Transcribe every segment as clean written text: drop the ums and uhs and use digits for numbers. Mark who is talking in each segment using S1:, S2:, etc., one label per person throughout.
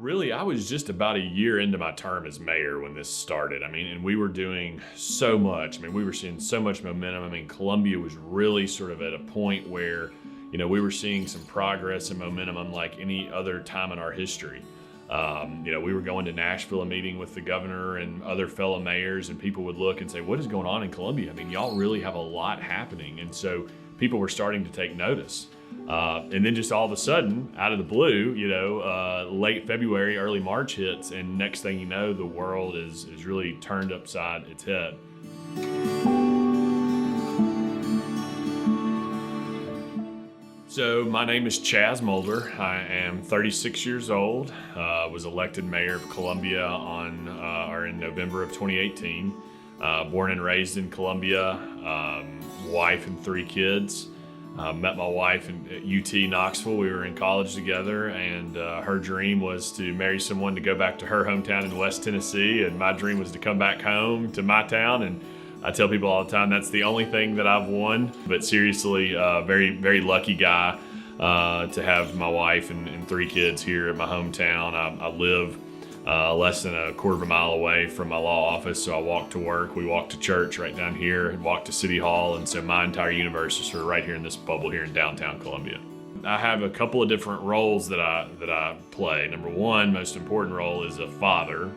S1: Really, I was just about a year into my term as mayor when this started. And we were doing so much. We were seeing so much momentum. Columbia was really sort of at a point where, we were seeing some progress and momentum unlike any other time in our history. We were going to Nashville, a meeting with the governor and other fellow mayors, and people would look and say, "What is going on in Columbia? Y'all really have a lot happening." And so people were starting to take notice. And then just all of a sudden, out of the blue, late February, early March hits, and next thing you know, the world is really turned upside its head. So my name is Chaz Molder. I am 36 years old. Was elected mayor of Columbia in November of 2018. Born and raised in Columbia, wife and 3 kids. Met my wife at UT Knoxville. We were in college together, and her dream was to marry someone to go back to her hometown in West Tennessee, and my dream was to come back home to my town. And I tell people all the time that's the only thing that I've won. But seriously, very, very lucky guy to have my wife and 3 kids here in my hometown. I live less than a quarter of a mile away from my law office, so I walk to work. We walk to church right down here and walk to City Hall, and so my entire universe is sort of right here in this bubble here in downtown Columbia. I have a couple of different roles that I play. Number one, most important role is a father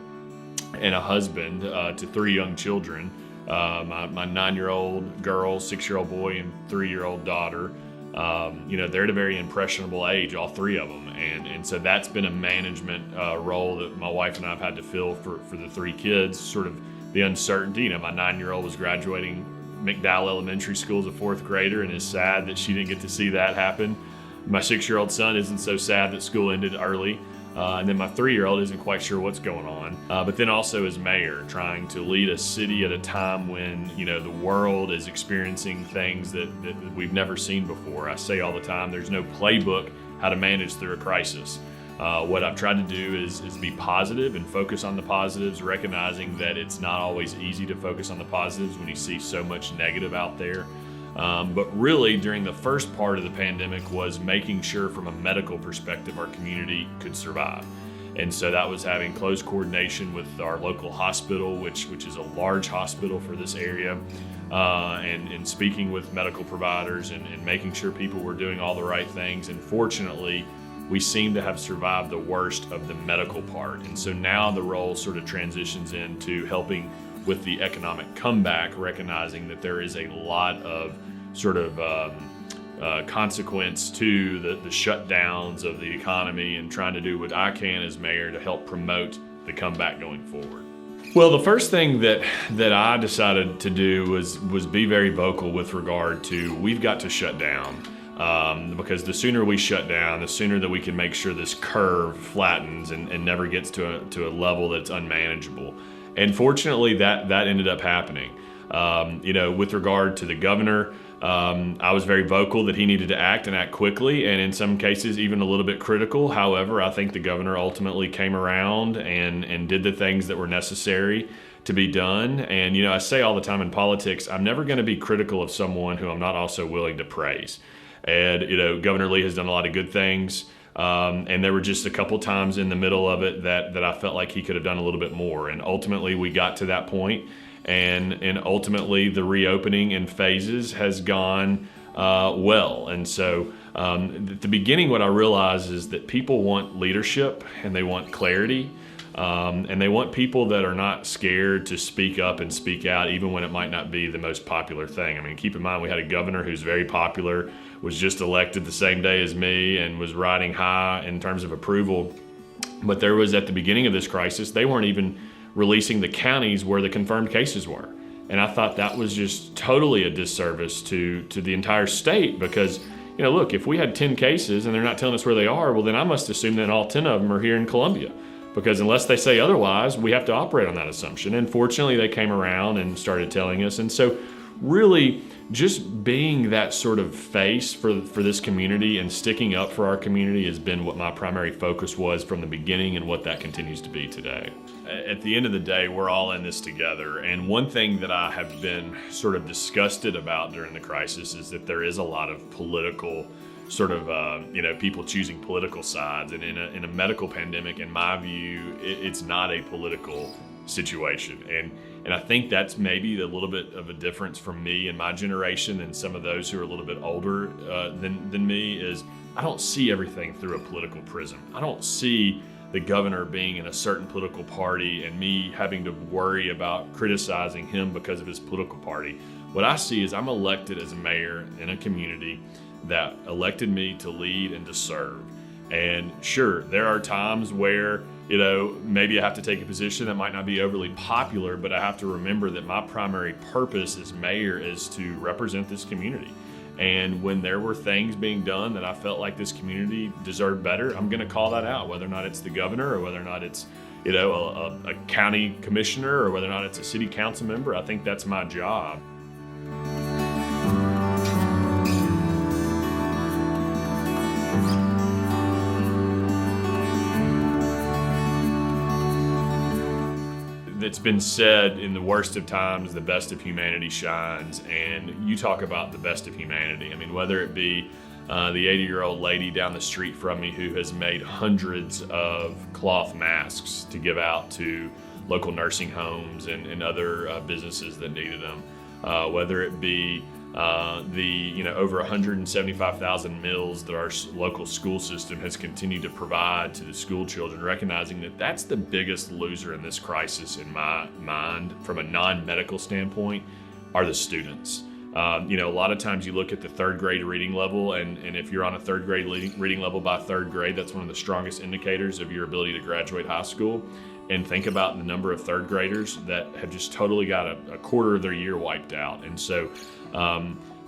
S1: and a husband to 3 young children. My 9-year-old girl, 6-year-old boy, and 3-year-old daughter. They're at a very impressionable age, all 3 of them. And so that's been a management role that my wife and I have had to fill for the 3 kids, sort of the uncertainty. My 9-year-old was graduating McDowell Elementary School as a 4th grader and is sad that she didn't get to see that happen. My 6-year-old son isn't so sad that school ended early. And then my 3-year-old isn't quite sure what's going on. But then also as mayor, trying to lead a city at a time when, the world is experiencing things that we've never seen before. I say all the time, there's no playbook how to manage through a crisis. What I've tried to do is be positive and focus on the positives, recognizing that it's not always easy to focus on the positives when you see so much negative out there. But really, during the first part of the pandemic was making sure from a medical perspective our community could survive. And so that was having close coordination with our local hospital, which is a large hospital for this area, and speaking with medical providers and making sure people were doing all the right things. And fortunately, we seem to have survived the worst of the medical part. And so now the role sort of transitions into helping with the economic comeback, recognizing that there is a lot of sort of consequence to the shutdowns of the economy, and trying to do what I can as mayor to help promote the comeback going forward. Well, the first thing that I decided to do was be very vocal with regard to we've got to shut down. Because the sooner we shut down, the sooner that we can make sure this curve flattens and never gets to a level that's unmanageable. And fortunately, that ended up happening. With regard to the governor, I was very vocal that he needed to act and act quickly, and in some cases even a little bit critical. However, I think the governor ultimately came around and did the things that were necessary to be done. And, I say all the time in politics, I'm never going to be critical of someone who I'm not also willing to praise. And, Governor Lee has done a lot of good things. And there were just a couple times in the middle of it that I felt like he could have done a little bit more. And ultimately we got to that point, and ultimately the reopening in phases has gone well. And so at the beginning, what I realized is that people want leadership and they want clarity. And they want people that are not scared to speak up and speak out, even when it might not be the most popular thing. Keep in mind, we had a governor who's very popular, was just elected the same day as me, and was riding high in terms of approval. But there was, at the beginning of this crisis, they weren't even releasing the counties where the confirmed cases were. And I thought that was just totally a disservice to the entire state, because, look, if we had 10 cases and they're not telling us where they are, well, then I must assume that all 10 of them are here in Columbia. Because unless they say otherwise, we have to operate on that assumption. And fortunately, they came around and started telling us. And so really just being that sort of face for this community and sticking up for our community has been what my primary focus was from the beginning, and what that continues to be today. At the end of the day, we're all in this together. And one thing that I have been sort of disgusted about during the crisis is that there is a lot of political people choosing political sides. And in a medical pandemic, in my view, it's not a political situation. And I think that's maybe a little bit of a difference from me and my generation and some of those who are a little bit older than me is I don't see everything through a political prism. I don't see the governor being in a certain political party and me having to worry about criticizing him because of his political party. What I see is I'm elected as a mayor in a community that elected me to lead and to serve. And sure, there are times where, maybe I have to take a position that might not be overly popular, but I have to remember that my primary purpose as mayor is to represent this community. And when there were things being done that I felt like this community deserved better, I'm going to call that out, whether or not it's the governor or whether or not it's, a county commissioner or whether or not it's a city council member. I think that's my job. It's been said, in the worst of times, the best of humanity shines, and you talk about the best of humanity. I mean, whether it be the 80-year-old lady down the street from me who has made hundreds of cloth masks to give out to local nursing homes and other businesses that needed them, whether it be the over 175,000 meals that our local school system has continued to provide to the school children, recognizing that that's the biggest loser in this crisis in my mind from a non-medical standpoint are the students. A lot of times you look at the third grade reading level, and if you're on a third grade reading level by third grade, that's one of the strongest indicators of your ability to graduate high school. And think about the number of third graders that have just totally got a quarter of their year wiped out. And so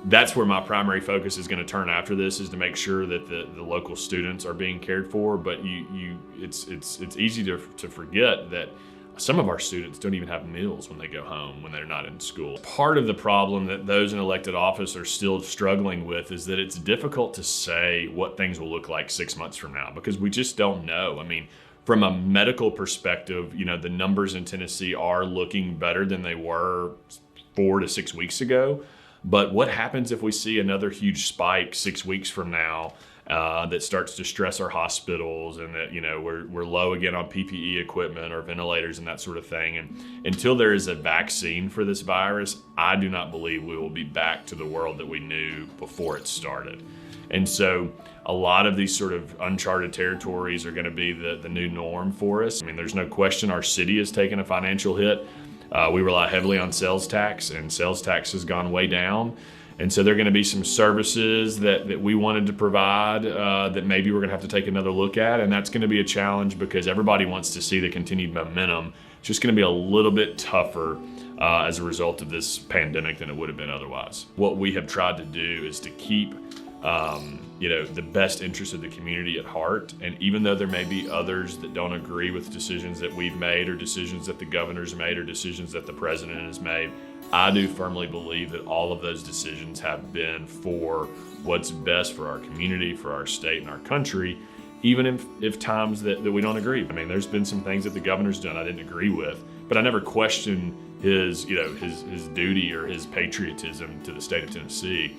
S1: that's where my primary focus is going to turn after this, is to make sure that the local students are being cared for. But it's easy to forget that some of our students don't even have meals when they go home, when they're not in school. Part of the problem that those in elected office are still struggling with is that it's difficult to say what things will look like 6 months from now, because we just don't know. I mean, from a medical perspective, the numbers in Tennessee are looking better than they were 4 to 6 weeks ago. But what happens if we see another huge spike 6 weeks from now that starts to stress our hospitals, and that we're low again on PPE equipment or ventilators and that sort of thing? And until there is a vaccine for this virus, I do not believe we will be back to the world that we knew before it started. And so a lot of these sort of uncharted territories are going to be the new norm for us. I mean, there's no question our city has taken a financial hit. We rely heavily on sales tax, and sales tax has gone way down. And so there are going to be some services that we wanted to provide that maybe we're going to have to take another look at. And that's going to be a challenge because everybody wants to see the continued momentum. It's just going to be a little bit tougher as a result of this pandemic than it would have been otherwise. What we have tried to do is to keep the best interest of the community at heart. And even though there may be others that don't agree with decisions that we've made, or decisions that the governor's made, or decisions that the president has made, I do firmly believe that all of those decisions have been for what's best for our community, for our state, and our country, even if times that we don't agree. I mean, there's been some things that the governor's done I didn't agree with, but I never questioned his duty or his patriotism to the state of Tennessee.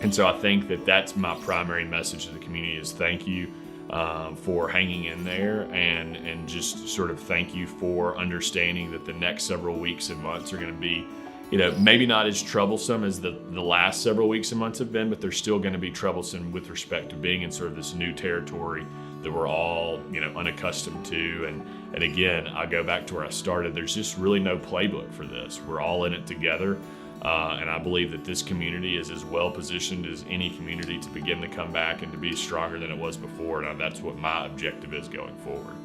S1: And so I think that that's my primary message to the community is thank you for hanging in there, and just sort of thank you for understanding that the next several weeks and months are going to be, maybe not as troublesome as the last several weeks and months have been, but they're still going to be troublesome with respect to being in sort of this new territory that we're all, unaccustomed to. And again, I go back to where I started. There's just really no playbook for this. We're all in it together. And I believe that this community is as well positioned as any community to begin to come back and to be stronger than it was before. And that's what my objective is going forward.